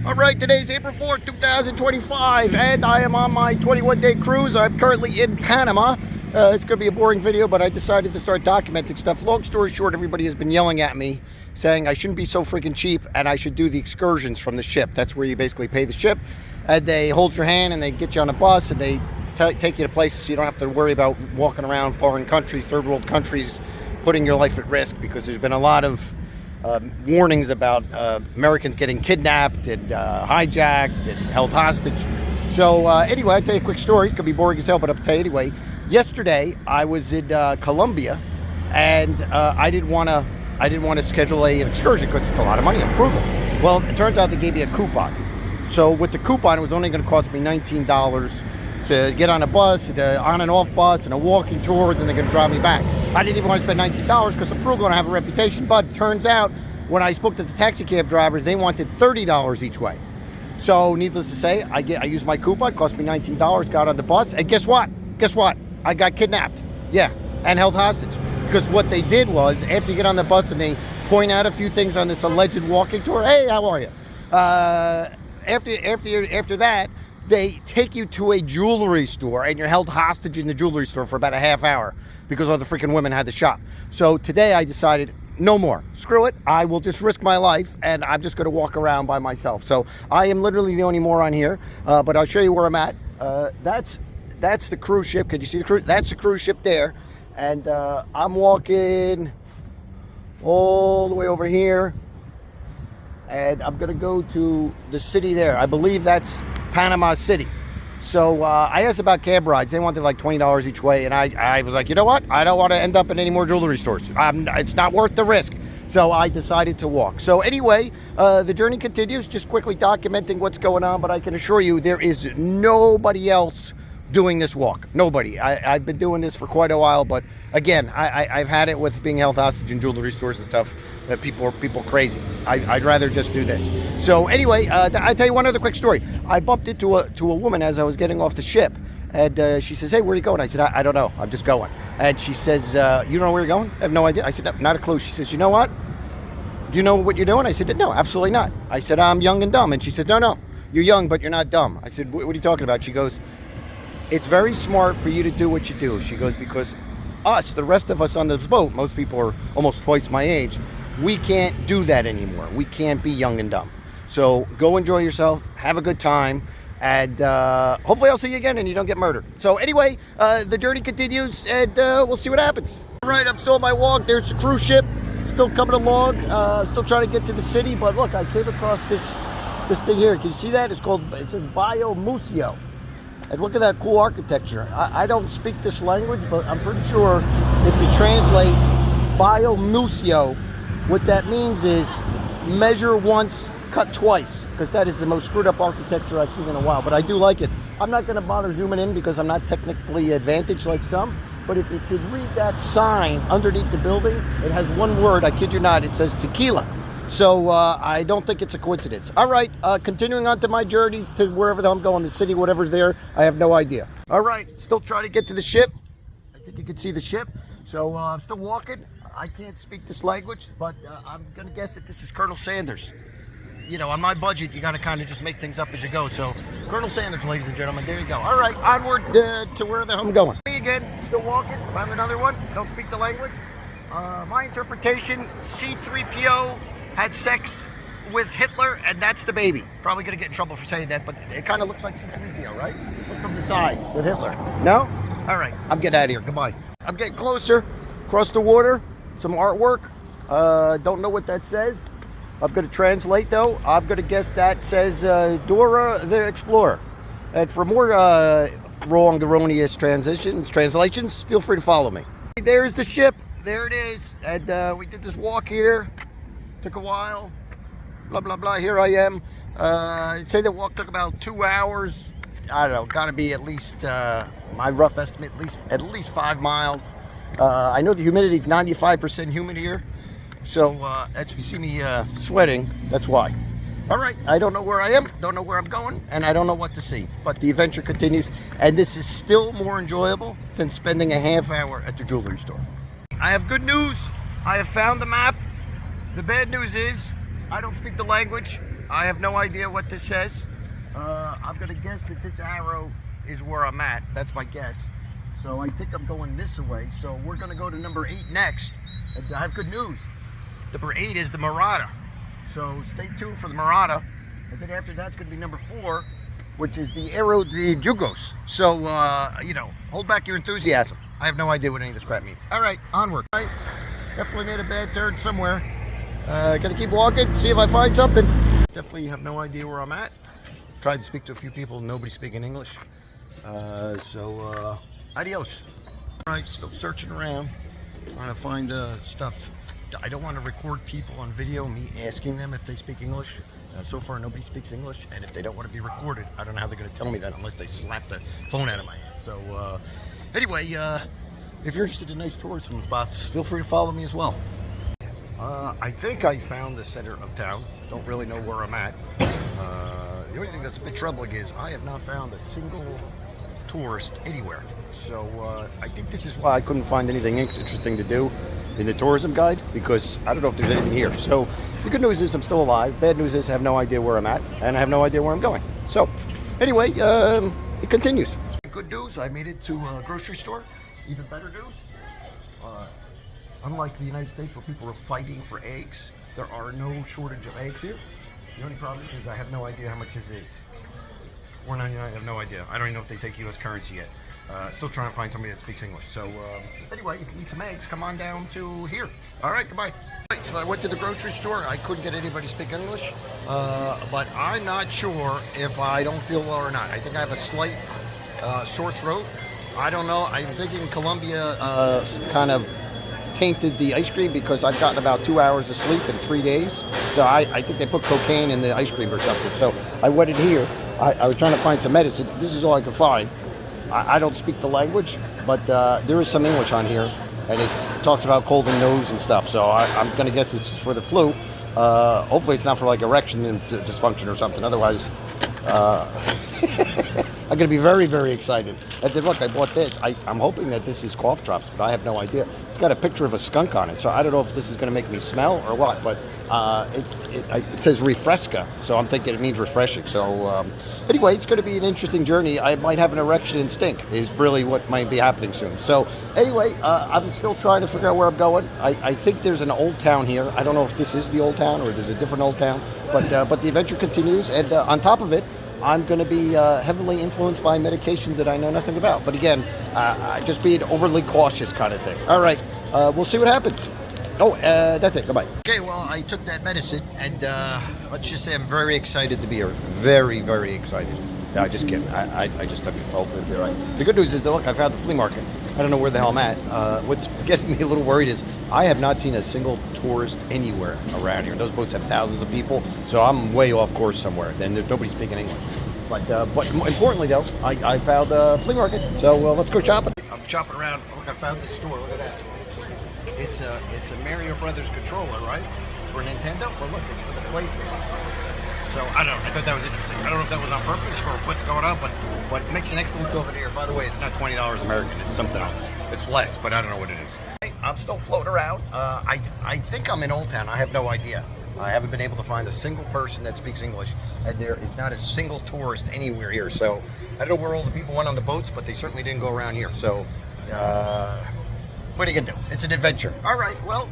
All right, today's April 4th, 2025, and I am on my 21-day cruise. I'm currently in Panama. It's going to be a boring video, but I decided to start documenting stuff. Long story short, everybody has been yelling at me, saying I shouldn't be so freaking cheap, and I should do the excursions from the ship. That's where you basically pay the ship, and they hold your hand, and they get you on a bus, and they take you to places so you don't have to worry about walking around foreign countries, third world countries, putting your life at risk, because there's been a lot of warnings about Americans getting kidnapped and hijacked and held hostage. So anyway, I'll tell you a quick story. It could be boring as hell, but I'll tell you anyway. Yesterday, I was in Colombia, and I didn't want to schedule an excursion because it's a lot of money. I'm frugal. Well, it turns out they gave me a coupon. So with the coupon, it was only going to cost me $19 to get on a bus, the on and off bus, and a walking tour, and then they're going to drive me back. I didn't even want to spend $19 because I'm frugal and I have a reputation, but it turns out when I spoke to the taxi cab drivers, they wanted $30 each way. So needless to say, I used my coupon, cost me $19, got on the bus, and guess what? I got kidnapped. Yeah, and held hostage. Because what they did was, after you get on the bus and they point out a few things on this alleged walking tour, hey, how are you? After that, they take you to a jewelry store, and you're held hostage in the jewelry store for about a half hour because all the freaking women had to shop. So today I decided, no more. Screw it. I will just risk my life, and I'm just going to walk around by myself. So I am literally the only moron here, but I'll show you where I'm at. That's the cruise ship. Can you see the cruise? That's the cruise ship there. And I'm walking all the way over here, and I'm going to go to the city there. I believe that's Panama City. So I asked about cab rides. They wanted like $20 each way, and I was like, you know what? I don't want to end up in any more jewelry stores. It's not worth the risk. So I decided to walk. So anyway, the journey continues, just quickly documenting what's going on, but I can assure you there is nobody else doing this walk. Nobody. I've been doing this for quite a while, but again, I've had it with being held hostage in jewelry stores and stuff. That people crazy. I'd rather just do this. So anyway, I'll tell you one other quick story. I bumped into a woman as I was getting off the ship, and she says, hey, where are you going? I said, I don't know. I'm just going. And she says, you don't know where you're going? I have no idea. I said, no, not a clue. She says, you know what? Do you know what you're doing? I said, no, absolutely not. I said, I'm young and dumb. And she said, no, you're young, but you're not dumb. I said, what are you talking about? She goes, it's very smart for you to do what you do. She goes, because us, the rest of us on this boat, most people are almost twice my age, we can't do that anymore. We can't be young and dumb. So go enjoy yourself, have a good time, and hopefully I'll see you again and you don't get murdered. So anyway, the journey continues, and we'll see what happens. All right, I'm still on my walk. There's the cruise ship, still coming along, still trying to get to the city. But look, I came across this thing here. Can you see that? It says Bio Museo. And look at that cool architecture. I don't speak this language, but I'm pretty sure if you translate Bio Museo, what that means is measure once, cut twice, because that is the most screwed up architecture I've seen in a while. But I do like it. I'm not going to bother zooming in because I'm not technically advantaged like some. But if you could read that sign underneath the building, it has one word, I kid you not, it says tequila. So I don't think it's a coincidence. All right, continuing on to my journey to wherever the hell I'm going, the city, whatever's there, I have no idea. All right, still trying to get to the ship. I think you can see the ship. So I'm still walking. I can't speak this language, but I'm going to guess that this is Colonel Sanders. You know, on my budget, you got to kind of just make things up as you go. So Colonel Sanders, ladies and gentlemen, there you go. All right, onward to where the hell I'm going. Me again, still walking. Found another one. Don't speak the language. My interpretation, C-3PO had sex with Hitler, and that's the baby. Probably going to get in trouble for saying that, but it kind of looks like C-3PO, right? Look from the side with Hitler. No? All right, I'm getting out of here. Goodbye. I'm getting closer. Across the water. Some artwork. Don't know what that says. I'm going to translate, though. I'm going to guess that says Dora the Explorer. And for more wrong, erroneous translations, feel free to follow me. There's the ship. There it is. And we did this walk here. Took a while. Blah, blah, blah. Here I am. I'd say the walk took about 2 hours. I don't know. Got to be at least, my rough estimate, at least 5 miles. I know the humidity is 95% humid here, so if you see me sweating, that's why. All right, I don't know where I am, don't know where I'm going, and I don't know what to see, but the adventure continues, and this is still more enjoyable than spending a half hour at the jewelry store. I have good news. I have found the map. The bad news is I don't speak the language. I have no idea what this says. I'm gonna guess that this arrow is where I'm at. That's my guess. So I think I'm going this way. So we're gonna go to number 8 next. And I have good news. Number 8 is the Murata. So stay tuned for the Murata. And then after that's gonna be number 4, which is the Aero de Jugos. So, you know, hold back your enthusiasm. I have no idea what any of this crap means. All right, onward. All right, definitely made a bad turn somewhere. Gonna keep walking, see if I find something. Definitely have no idea where I'm at. Tried to speak to a few people, nobody speaking English. Adios. All right, still searching around, trying to find stuff. I don't want to record people on video, me asking them if they speak English. So far, nobody speaks English, and if they don't want to be recorded, I don't know how they're going to tell me that unless they slap the phone out of my hand. So, anyway, if you're interested in nice tourism spots, feel free to follow me as well. I think I found the center of town. Don't really know where I'm at. The only thing that's a bit troubling is I have not found a single tourist anywhere. So I think this is why I couldn't find anything interesting to do in the tourism guide, because I don't know if there's anything here. So the good news is I'm still alive. Bad news is I have no idea where I'm at, and I have no idea where I'm going. So anyway, it continues. Good news, I made it to a grocery store. Even better news, unlike the United States where people are fighting for eggs, there are no shortage of eggs here. The only problem is I have no idea how much this is. $4.99, I have no idea. I don't even know if they take US currency yet. Still trying to find somebody that speaks English. So anyway, if you need some eggs, come on down to here. All right, goodbye. Right, so I went to the grocery store. I couldn't get anybody to speak English, but I'm not sure if I don't feel well or not. I think I have a slight sore throat. I don't know. I'm thinking Colombia kind of tainted the ice cream because I've gotten about 2 hours of sleep in 3 days. So I think they put cocaine in the ice cream or something. So I went in here. I was trying to find some medicine. This is all I could find. I don't speak the language, but there is some English on here, and it talks about cold and nose and stuff. So I'm going to guess this is for the flu. Hopefully it's not for like erection and dysfunction or something. Otherwise, I'm going to be very, very excited. And then look, I bought this. I'm hoping that this is cough drops, but I have no idea. It's got a picture of a skunk on it, so I don't know if this is going to make me smell or what, but it says refresca, so I'm thinking it means refreshing. So anyway, it's going to be an interesting journey. I might have an erection and stink is really what might be happening soon. So anyway, I'm still trying to figure out where I'm going. I think there's an old town here. I don't know if this is the old town or there's a different old town, but the adventure continues, and on top of it, I'm going to be heavily influenced by medications that I know nothing about. But again, just being overly cautious kind of thing. All right, we'll see what happens. Oh, that's it. Goodbye. Okay, well, I took that medicine, and let's just say I'm very excited to be here. Very, very excited. No, just kidding. I just took it. So hopefully it'll be all right. The good news is, though, look, I found the flea market. I don't know where the hell I'm at. What's getting me a little worried is I have not seen a single tourist anywhere around here. Those boats have thousands of people, so I'm way off course somewhere. Then there's nobody speaking English. But more importantly, though, I found a flea market. So let's go shopping. I'm shopping around. Look, I found this store. Look at that. It's a Mario Brothers controller, right? For Nintendo. But look, it's for the PlayStation. So I don't know. I thought that was interesting. I don't know if that was on purpose or what's going on, but it makes an excellent souvenir. By the way, it's not $20 American. It's something else. It's less, but I don't know what it is. I'm still floating around. I think I'm in Old Town. I have no idea. I haven't been able to find a single person that speaks English, and there is not a single tourist anywhere here. So I don't know where all the people went on the boats, but they certainly didn't go around here. So what are you gonna do? It's an adventure. All right. Well,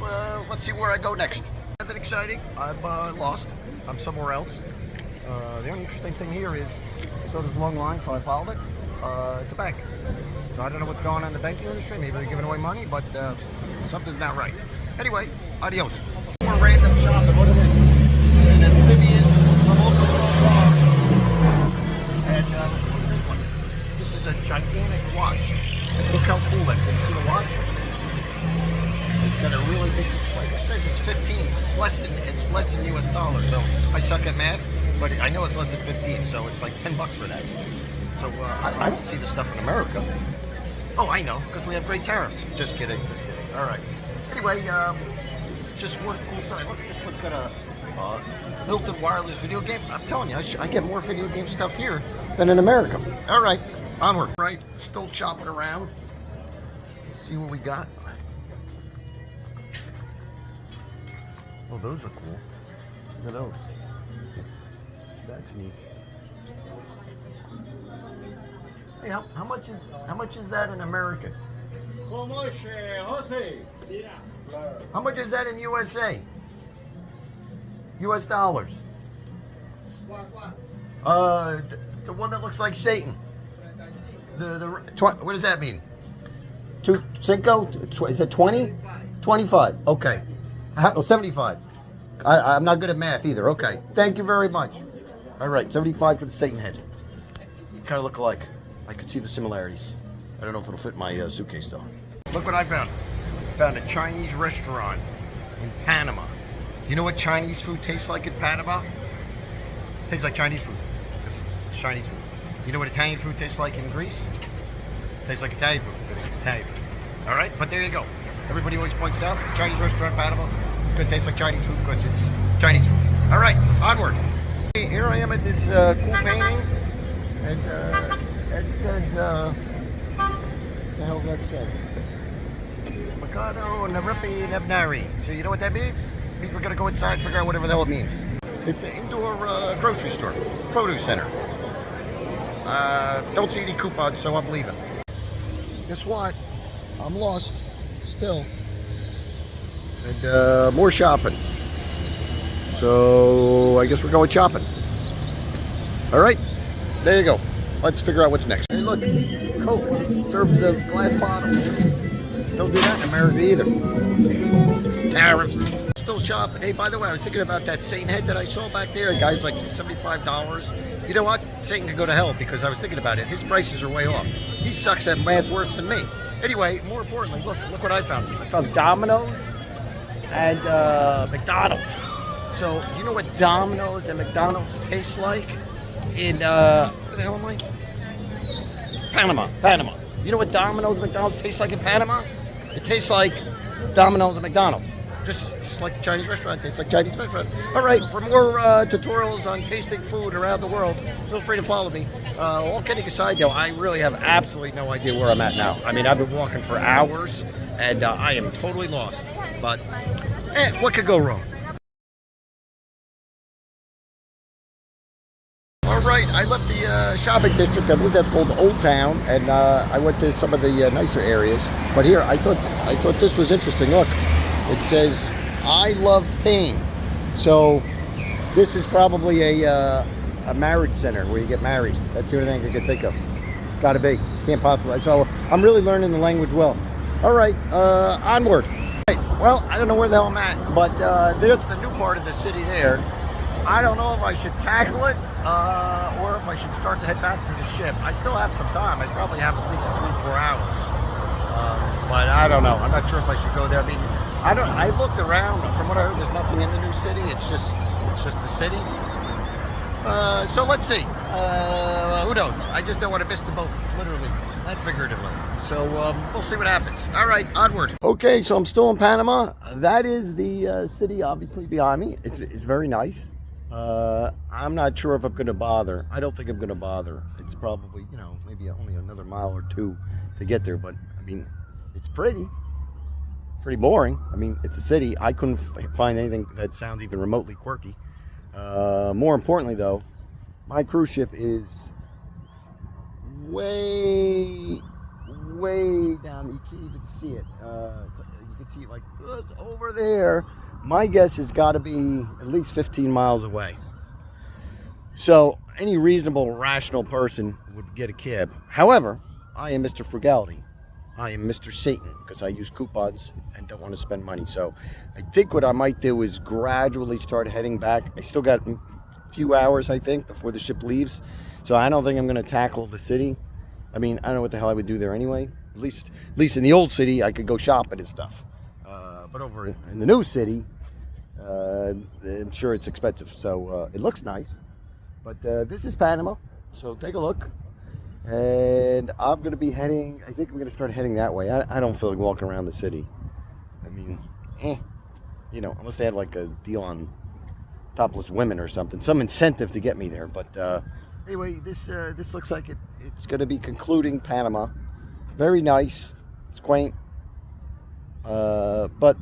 let's see where I go next. Nothing exciting. I'm lost. I'm somewhere else. The only interesting thing here is I saw this long line, so I followed it. It's a bank. So I don't know what's going on in the banking industry. Maybe they're giving away money, but something's not right. Anyway, adios. More random shopping. Look at this. This is an amphibious remote car. And look at this one. This is a gigantic watch. Look how cool that is. Can you see the watch? It's got a really big display. It says it's 15. It's less than US dollars. So I suck at math, but I know it's less than 15. So it's like $10 for that. So I don't see this stuff in America. Oh, I know, because we have great tariffs. Just kidding. Just kidding. All right. Anyway, just one cool stuff. Look, this one's got a built-in wireless video game. I'm telling you, I get more video game stuff here than in America. All right, onward. Right, still shopping around. See what we got. Oh, those are cool. Look at those. That's neat. Hey, how much is that in American? How much is that in USA? US dollars. The one that looks like Satan. What does that mean? Cinco? Is it 20? 25. Okay. 75. I'm not good at math either. Okay. Thank you very much. All right. 75 for the Satan head. Kind of look alike. I can see the similarities. I don't know if it'll fit my suitcase though. Look what I found. I found a Chinese restaurant in Panama. Do you know what Chinese food tastes like in Panama? Tastes like Chinese food because it's Chinese food. You know what Italian food tastes like in Greece? Tastes like Italian food because it's Italian food. All right, but there you go. Everybody always points it out. Chinese restaurant, Panama. It's gonna taste like Chinese food because it's Chinese food. All right, onward. Here I am at this cool painting, and it says, what the hell's that say? Mikado Naripi Nebnari. So you know what that means? It means we're gonna go inside and figure out whatever the hell it means. It's an indoor grocery store, produce center. Don't see any coupons, so I'm leaving. Guess what? I'm lost still. And more shopping. So I guess we're going shopping. All right, there you go. Let's figure out what's next. Hey, look, Coke served the glass bottles. Don't do that in America either. Tariffs. Still shopping. Hey, by the way, I was thinking about that Satan head that I saw back there. Guys, like $75. You know what? Satan can go to hell because I was thinking about it. His prices are way off. He sucks at math worse than me. Anyway, more importantly, look what I found. I found Domino's and McDonald's. So, you know what Domino's and McDonald's taste like in, where the hell am I? Panama. You know what Domino's and McDonald's taste like in Panama? It tastes like Domino's and McDonald's. Just like the Chinese restaurant tastes like Chinese restaurant. All right, for more tutorials on tasting food around the world, feel free to follow me. All kidding aside, though, I really have absolutely no idea where I'm at now. I mean, I've been walking for hours, and I am totally lost. But, what could go wrong? All right, I left the shopping district. I believe that's called Old Town, and I went to some of the nicer areas. But here, I thought this was interesting. Look, it says, "I love pain." So this is probably a marriage center where you get married. That's the only thing I could think of. Gotta be. Can't possibly. So I'm really learning the language well. All right, onward. Right, well, I don't know where the hell I'm at, but there's the new part of the city there. I don't know if I should tackle it or if I should start to head back to the ship. I still have some time. I probably have at least 3-4 hours. But I don't know. I'm not sure if I should go there. I mean, I looked around. From what I heard, there's nothing in the new city. It's just the city. So let's see. Who knows? I just don't want to miss the boat, literally and figuratively. So we'll see what happens. All right, onward. Okay, so I'm still in Panama. That is the city, obviously, behind me. It's very nice. I'm not sure if I'm going to bother. I don't think I'm going to bother. It's probably, maybe only another mile or two to get there. But, I mean, it's pretty boring. I mean, it's a city. I couldn't find anything that sounds even remotely quirky. More importantly, though, my cruise ship is way down. You can't even see it. You can see it like over there. My guess has got to be at least 15 miles away. So any reasonable, rational person would get a cab. However, I am Mr. Frugality. I am Mr. Satan because I use coupons and don't want to spend money. So I think what I might do is gradually start heading back. I still got a few hours, I think, before the ship leaves. So I don't think I'm going to tackle the city. I mean, I don't know what the hell I would do there anyway. At least in the old city, I could go shopping and stuff. But over in the new city, I'm sure it's expensive. So it looks nice. But this is Panama. So take a look. And I'm going to be heading, I think I'm going to start heading that way. I don't feel like walking around the city. I mean, unless they had like a deal on topless women or something. Some incentive to get me there. But anyway, this looks like it's going to be concluding Panama. Very nice. It's quaint. But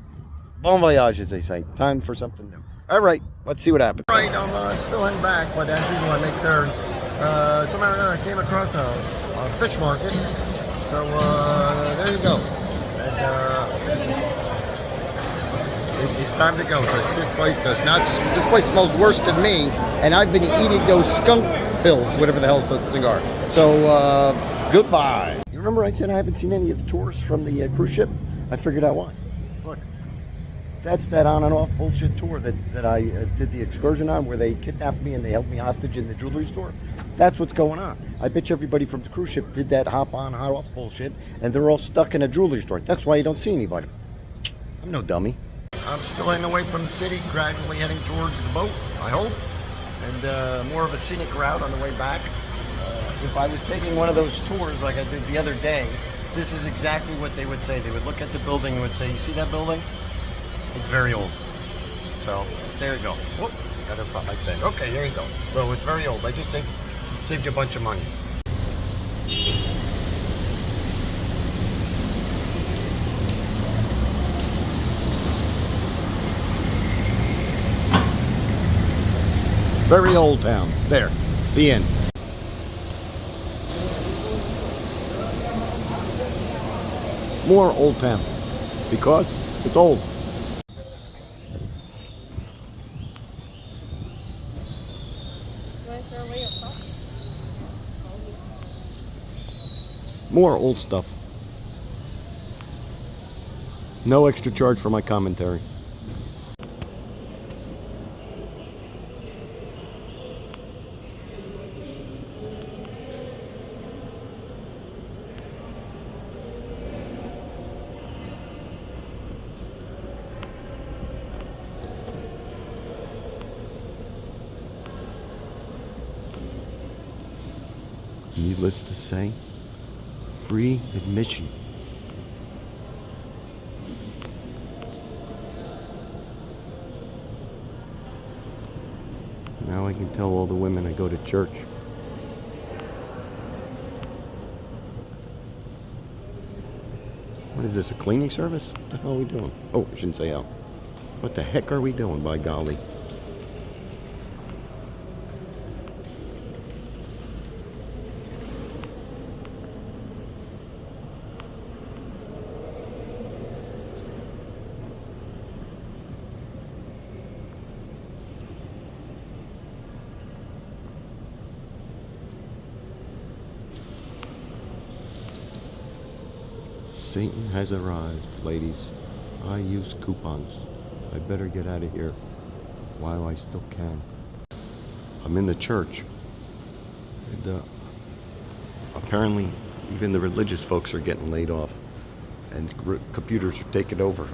bon voyage, as they say. Time for something new. All right, let's see what happens. All right, I'm still heading back, but as usual, I make turns. Somehow or another, I came across a fish market. So there you go. And it's time to go because this place does not. This place smells worse than me, and I've been eating those skunk pills, whatever the hell's a cigar. So goodbye. You remember I said I haven't seen any of the tours from the cruise ship? I figured out why. Look, that's that on and off bullshit tour that I did the excursion on, where they kidnapped me and they held me hostage in the jewelry store. That's what's going on. I bet you everybody from the cruise ship did that hop on, hop off bullshit, and they're all stuck in a jewelry store. That's why you don't see anybody. I'm no dummy. I'm still heading away from the city, gradually heading towards the boat, I hope, and more of a scenic route on the way back. If I was taking one of those tours like I did the other day, this is exactly what they would say. They would look at the building and would say, you see that building? It's very old. So, there you go. Whoop, gotta pop my thing. Okay, there you go. So, it's very old. I just saved you a bunch of money. Very old town. There. The end. More old town. Because it's old. More old stuff. No extra charge for my commentary. Needless to say, free admission. Now I can tell all the women I go to church. What is this, a cleaning service? What the hell are we doing? Oh, I shouldn't say how. What the heck are we doing, by golly? Satan has arrived, ladies. I use coupons. I better get out of here while I still can. I'm in the church. And apparently even the religious folks are getting laid off. And computers are taking over.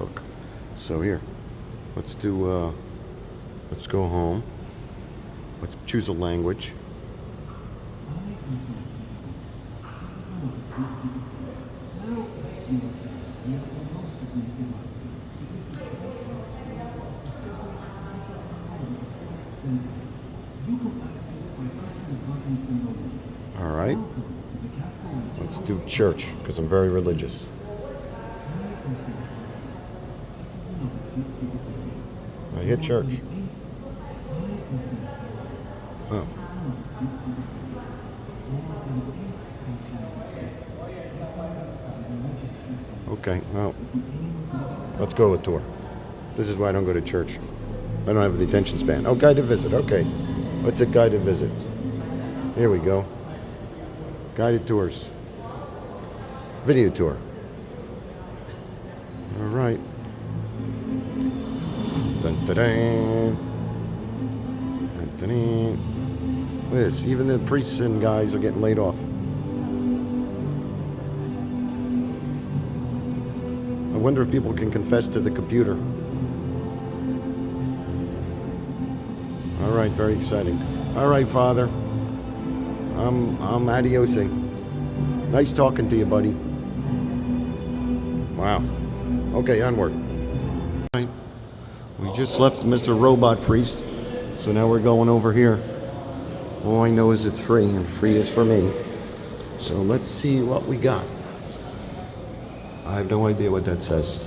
So here, let's go home. Let's choose a language. All right. Let's do church, because I'm very religious. I hit church. Oh. Okay, well, let's go with tour. This is why I don't go to church. I don't have the attention span. Oh, guided visit. Okay. Let's hit guided visit. Here we go. Guided tours. Video tour. All right. Dun, dun, dun. Dun, dun, dun. Look at this. Even the priests and guys are getting laid off. I wonder if people can confess to the computer. All right, very exciting. All right, Father. I'm adiosing. Nice talking to you, buddy. Wow. Okay, onward. All right. We just left Mr. Robot Priest, so now we're going over here. All I know is it's free, and free is for me. So let's see what we got. I have no idea what that says.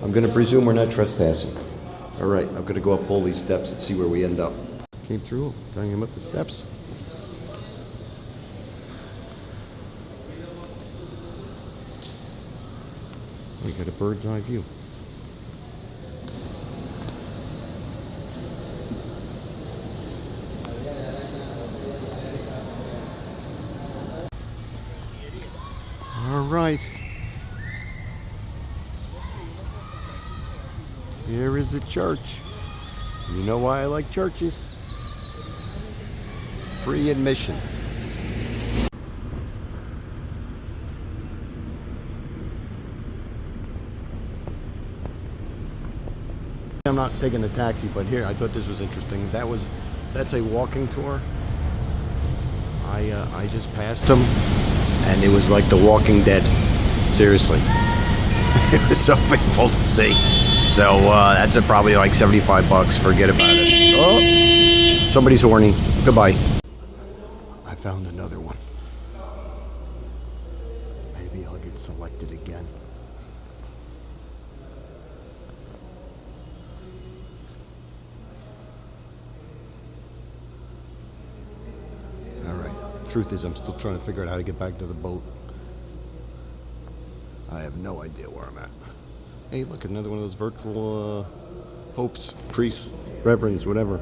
I'm going to presume we're not trespassing. All right, I'm gonna go up all these steps and see where we end up. Came through, telling him up the steps. We got a bird's eye view. All right. Here is a church. You know why I like churches? Free admission. I'm not taking the taxi, but here, I thought this was interesting. That's a walking tour. I just passed them, and it was like The Walking Dead. Seriously. It was so painful to see. So that's probably like $75. Forget about it. Oh, somebody's horny. Goodbye. I found another one. Maybe I'll get selected again. All right. Truth is, I'm still trying to figure out how to get back to the boat. I have no idea where I'm at. Hey, look, another one of those virtual popes, priests, reverends, whatever.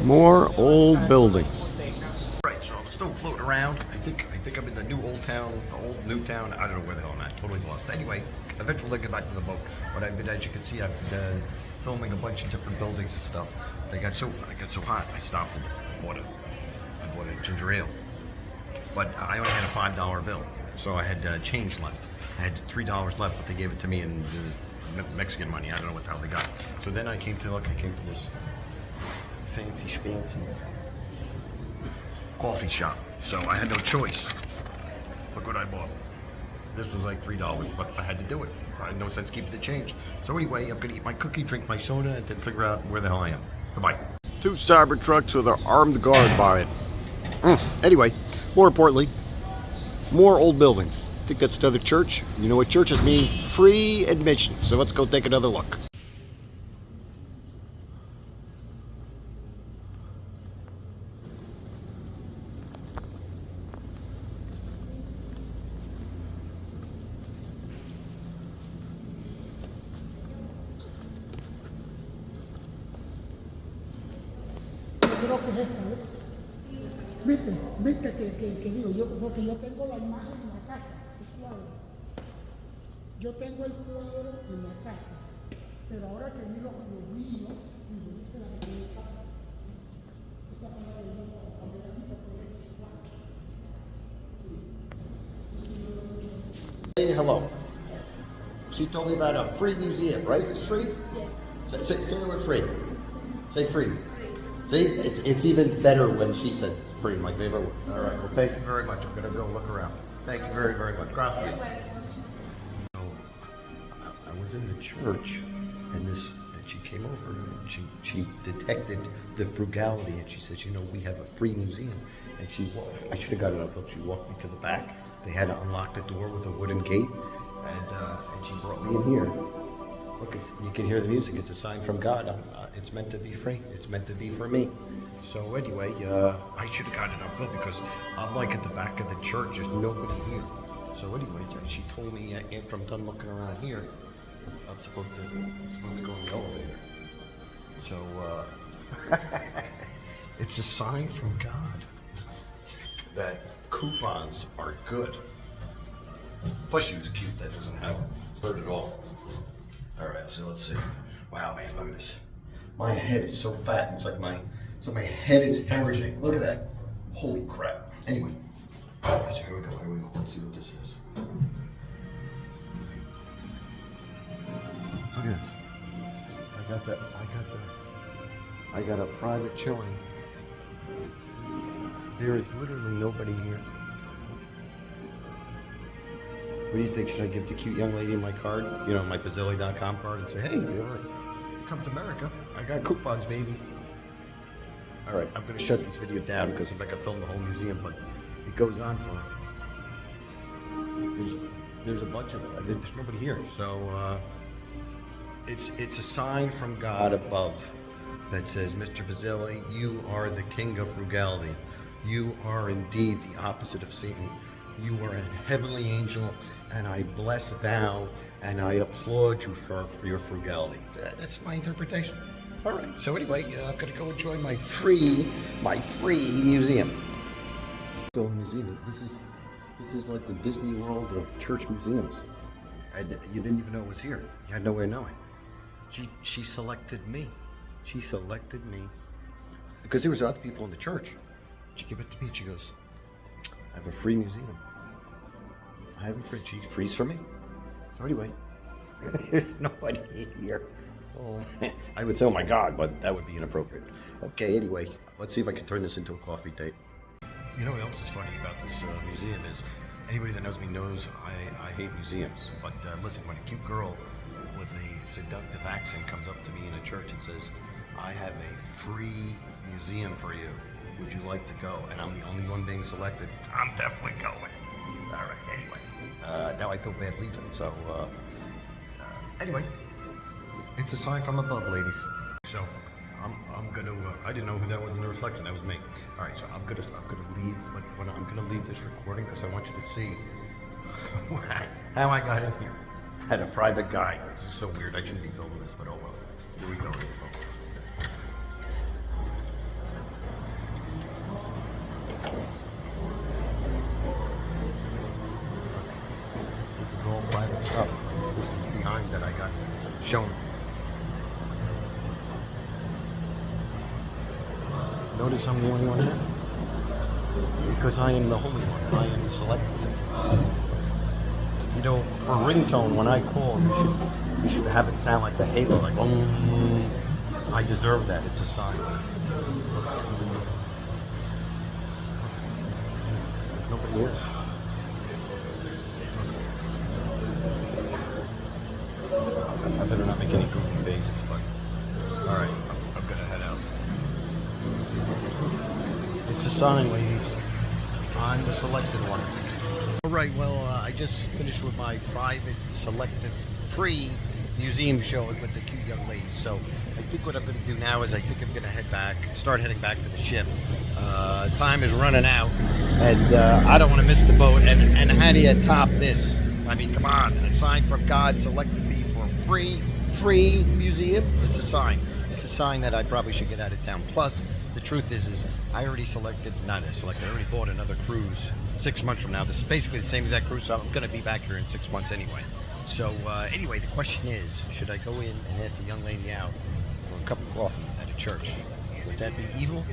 More old buildings. Right, so I'm still floating around. I think I'm in the new old town, the old new town. I don't know where the hell I'm at. Totally lost. Anyway, eventually I'll get back to the boat. But as you can see, I've been filming a bunch of different buildings and stuff. I got so hot, I stopped and bought a ginger ale. But I only had a $5 bill, so I had change left. I had $3 left, but they gave it to me in Mexican money. I don't know what the hell they got. So then I came to this fancy schmancy coffee shop. So I had no choice. Look what I bought. This was like $3, but I had to do it. I had no sense keeping the change. So anyway, I'm gonna eat my cookie, drink my soda, and then figure out where the hell I am. Goodbye. 2 Cybertrucks with an armed guard by it. Anyway, more importantly, more old buildings. I think that's another church. You know what churches mean? Free admission. So let's go take another look. Creo que es esta, ¿ves? Viste que digo, porque yo tengo la imagen en la casa, el cuadro. Yo tengo el cuadro en la casa, pero ahora que miro con los niños, dice la que tiene casa. Esta palabra de nuevo, cuando la gente puede Say hello. She told me about a free museum, right? It's free? Yes. Say the word free. Say free. See, it's even better when she says free, my favorite word. All right, well, thank you very much. I'm going to go look around. Thank you very, very much. Gracias. I was in the church, and she came over and she detected the frugality, and she says, you know, we have a free museum. And she walked, I should have got it on film, she walked me to the back. They had to unlock the door with a wooden gate, and she brought me in here. Look, you can hear the music. It's a sign from God. It's meant to be free. It's meant to be for me. So anyway, I should have gotten it on film because I'm like at the back of the church. There's nobody here. So anyway, she told me after I'm done looking around here, I'm supposed to go in the elevator. So it's a sign from God that coupons are good. Plus she was cute. That doesn't hurt at all. All right, so let's see. Wow, man, look at this. My head is so fat. It's like my head is hemorrhaging. Look at that. Holy crap. Anyway, all right, so here we go. Let's see what this is. Look at this. I got a private showing. There is literally nobody here. What do you think? Should I give the cute young lady my card? You know, my Bazilli.com card, and say, hey, if you ever come to America, I got coupons, baby. All right, I'm going to shut this video down because I'm not going to film the whole museum, but it goes on for... There's a bunch of them. There's nobody here. So it's a sign from God above that says, Mr. Bazilli, you are the king of frugality. You are indeed the opposite of Satan. You are a heavenly angel, and I bless thou, and I applaud you for your frugality. That's my interpretation. All right. So anyway, I'm gonna go enjoy my free museum. So museum. This is like the Disney World of church museums. You didn't even know it was here. You had no way of knowing. She selected me. She selected me because there was other people in the church. She gave it to me. She goes, I have a free museum. I have a free. She frees for me. So anyway, there's nobody here. Oh, I would say, oh my God, but that would be inappropriate. Okay, anyway, let's see if I can turn this into a coffee date. You know what else is funny about this museum is, anybody that knows me knows I hate museums. But listen, when a cute girl with a seductive accent comes up to me in a church and says, I have a free museum for you. Would you like to go? And I'm the only one being selected. I'm definitely going. All right, anyway. Now I feel bad leaving, so anyway. It's a sign from above, ladies. So I'm gonna. I didn't know who that was in the reflection. That was me. All right, so I'm gonna leave. But I'm gonna leave this recording because I want you to see how I got in here. I had a private guy. This is so weird. I shouldn't be filming this, but oh well. Here we go. This is all private stuff. This is behind that I got shown. Notice I'm the only one here? Because I am the holy one. I am selected. You know, for ringtone, when I call, you should have it sound like the halo, like I deserve that. It's a sign. There's nobody here. I better not make any goofy faces, but all right, I'm gonna head out. It's a sign, ladies. I'm the selected one. All right, well, I just finished with my private, selective, free museum showing with the cute young lady. So I think what I'm going to do now is I think I'm going to start heading back to the ship. Time is running out, and I don't want to miss the boat. And how do you top this? I mean, come on, a sign from God selected me for a free museum. It's a sign. It's a sign that I probably should get out of town. Plus, the truth is I already I already bought another cruise 6 months from now. This is basically the same exact cruise, so I'm going to be back here in 6 months anyway. So anyway, the question is, should I go in and ask the young lady out for a cup of coffee at a church? Would that be evil,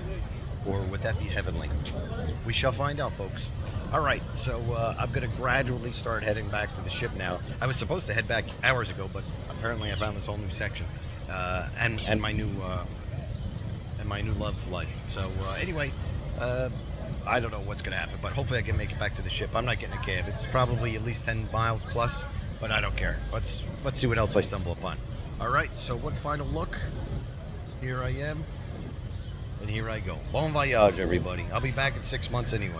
or would that be heavenly? We shall find out, folks. All right, so I'm going to gradually start heading back to the ship now. I was supposed to head back hours ago, but apparently I found this whole new section and my new love life. So anyway, I don't know what's going to happen, but hopefully I can make it back to the ship. I'm not getting a cab. It's probably at least 10 miles plus But I don't care. Let's see what else I stumble upon. All right, so one final look. Here I am, and here I go. Bon voyage, everybody. I'll be back in 6 months anyway.